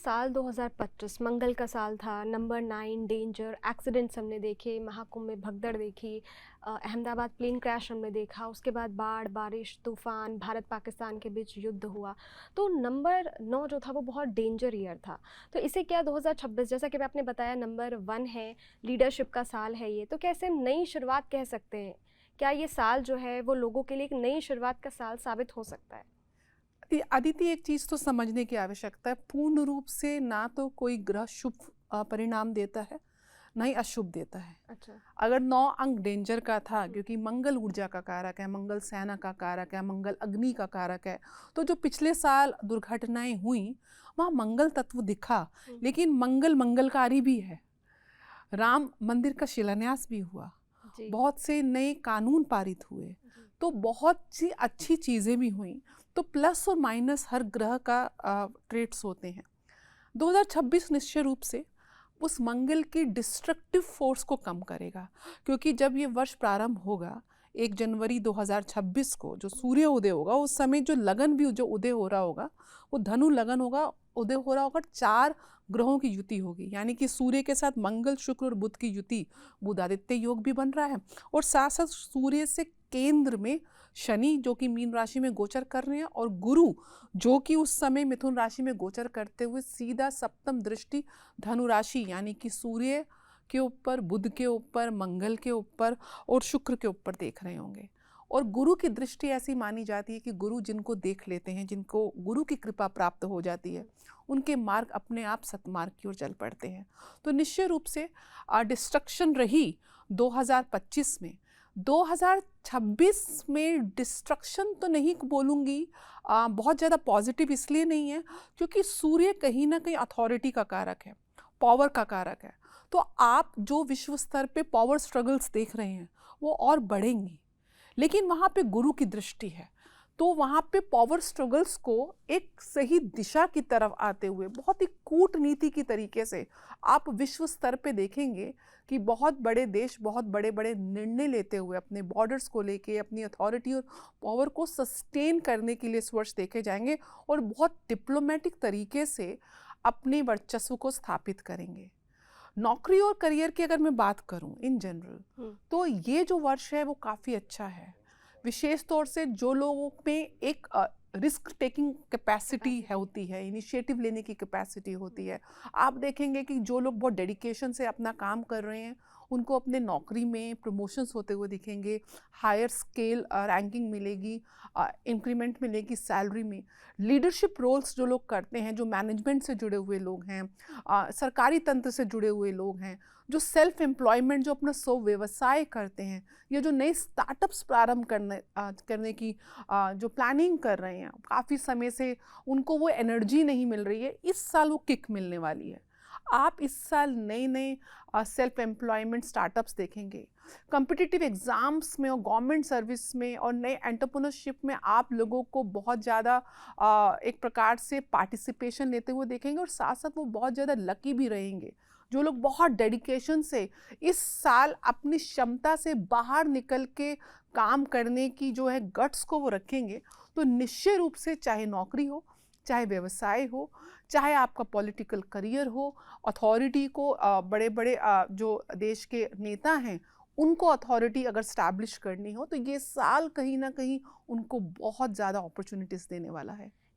साल 2025 मंगल का साल था। नंबर 9 डेंजर एक्सीडेंट्स हमने देखे, महाकुंभ में भगदड़ देखी, अहमदाबाद प्लेन क्रैश हमने देखा, उसके बाद बाढ़, बारिश, तूफान, भारत पाकिस्तान के बीच युद्ध हुआ। तो नंबर 9 जो था वो बहुत डेंजर ईयर था। तो इसे क्या 2026, जैसा कि आपने बताया, नंबर 1 है, लीडरशिप का साल है ये, तो कैसे हम नई शुरुआत कह सकते हैं? क्या ये साल जो है वो लोगों के लिए एक नई शुरुआत का साल साबित हो सकता है? अदिति, एक चीज तो समझने की आवश्यकता है। पूर्ण रूप से ना तो कोई ग्रह शुभ परिणाम देता है, ना ही अशुभ देता है। अच्छा। अगर 9 अंक डेंजर का था, क्योंकि मंगल ऊर्जा का कारक है, मंगल सेना का कारक है, मंगल अग्नि का कारक है, तो जो पिछले साल दुर्घटनाएं हुई वहाँ मंगल तत्व दिखा। लेकिन मंगल मंगलकारी भी है। राम मंदिर का शिलान्यास भी हुआ, जी। बहुत से नए कानून पारित हुए, तो बहुत सी अच्छी चीज़ें भी हुई। तो प्लस और माइनस हर ग्रह का ट्रेट्स होते हैं। 2026 निश्चय रूप से उस मंगल की डिस्ट्रक्टिव फोर्स को कम करेगा, क्योंकि जब ये वर्ष प्रारंभ होगा 1 जनवरी 2026 को जो सूर्य उदय होगा, उस समय जो लगन भी जो उदय हो रहा होगा वो धनु लगन होगा, उदय हो रहा होगा। 4 ग्रहों की युति होगी, यानी कि सूर्य के साथ मंगल, शुक्र और बुध की युति, बुधादित्य योग भी बन रहा है। और साथ साथ सूर्य से केंद्र में शनि जो कि मीन राशि में गोचर कर रहे हैं, और गुरु जो कि उस समय मिथुन राशि में गोचर करते हुए सीधा सप्तम दृष्टि धनु राशि यानी कि सूर्य के ऊपर, बुध के ऊपर, मंगल के ऊपर और शुक्र के ऊपर देख रहे होंगे। और गुरु की दृष्टि ऐसी मानी जाती है कि गुरु जिनको देख लेते हैं, जिनको गुरु की कृपा प्राप्त हो जाती है, उनके मार्ग अपने आप सतमार्ग की ओर चल पड़ते हैं। तो निश्चय रूप से डिस्ट्रक्शन रही 2025 में। 2026 में डिस्ट्रक्शन तो नहीं बोलूँगी, बहुत ज़्यादा पॉजिटिव इसलिए नहीं है क्योंकि सूर्य कहीं ना कहीं अथॉरिटी का कारक है, पावर का कारक है। तो आप जो विश्व स्तर पे पावर स्ट्रगल्स देख रहे हैं वो और बढ़ेंगी, लेकिन वहाँ पे गुरु की दृष्टि है, तो वहाँ पे पावर स्ट्रगल्स को एक सही दिशा की तरफ आते हुए बहुत ही कूटनीति की तरीके से आप विश्व स्तर पे देखेंगे कि बहुत बड़े देश बहुत बड़े बड़े निर्णय लेते हुए अपने बॉर्डर्स को लेके अपनी अथॉरिटी और पावर को सस्टेन करने के लिए इस वर्ष देखे जाएंगे, और बहुत डिप्लोमेटिक तरीके से अपने वर्चस्व को स्थापित करेंगे। नौकरी और करियर की अगर मैं बात करूं इन जनरल, तो ये जो वर्ष है वो काफ़ी अच्छा है। विशेष तौर से जो लोगों में एक रिस्क टेकिंग कैपेसिटी है, होती है, इनिशिएटिव लेने की कैपेसिटी होती है, आप देखेंगे कि जो लोग बहुत डेडिकेशन से अपना काम कर रहे हैं उनको अपने नौकरी में प्रमोशंस होते हुए दिखेंगे, हायर स्केल रैंकिंग मिलेगी, इंक्रीमेंट मिलेगी सैलरी में। लीडरशिप रोल्स जो लोग करते हैं, जो मैनेजमेंट से जुड़े हुए लोग हैं, सरकारी तंत्र से जुड़े हुए लोग हैं, जो सेल्फ एम्प्लॉयमेंट, जो अपना स्व व्यवसाय करते हैं, या जो नए स्टार्टअप्स प्रारंभ करने की जो प्लानिंग कर रहे हैं, काफ़ी समय से उनको वो एनर्जी नहीं मिल रही है, इस साल वो किक मिलने वाली है। आप इस साल नए नए सेल्फ एम्प्लॉयमेंट स्टार्टअप्स देखेंगे। कम्पिटिटिव एग्ज़ाम्स में और गवर्नमेंट सर्विस में और नए एंटरप्रेन्योरशिप में आप लोगों को बहुत ज़्यादा एक प्रकार से पार्टिसिपेशन लेते हुए देखेंगे, और साथ साथ वो बहुत ज़्यादा लकी भी रहेंगे। जो लोग बहुत डेडिकेशन से इस साल अपनी क्षमता से बाहर निकल के काम करने की जो है गट्स को वो रखेंगे, तो निश्चय रूप से चाहे नौकरी हो, चाहे व्यवसाय हो, चाहे आपका पॉलिटिकल करियर हो, अथॉरिटी को बड़े बड़े जो देश के नेता हैं उनको अथॉरिटी अगर स्टैब्लिश करनी हो, तो ये साल कहीं ना कहीं उनको बहुत ज़्यादा अपॉर्चुनिटीज़ देने वाला है।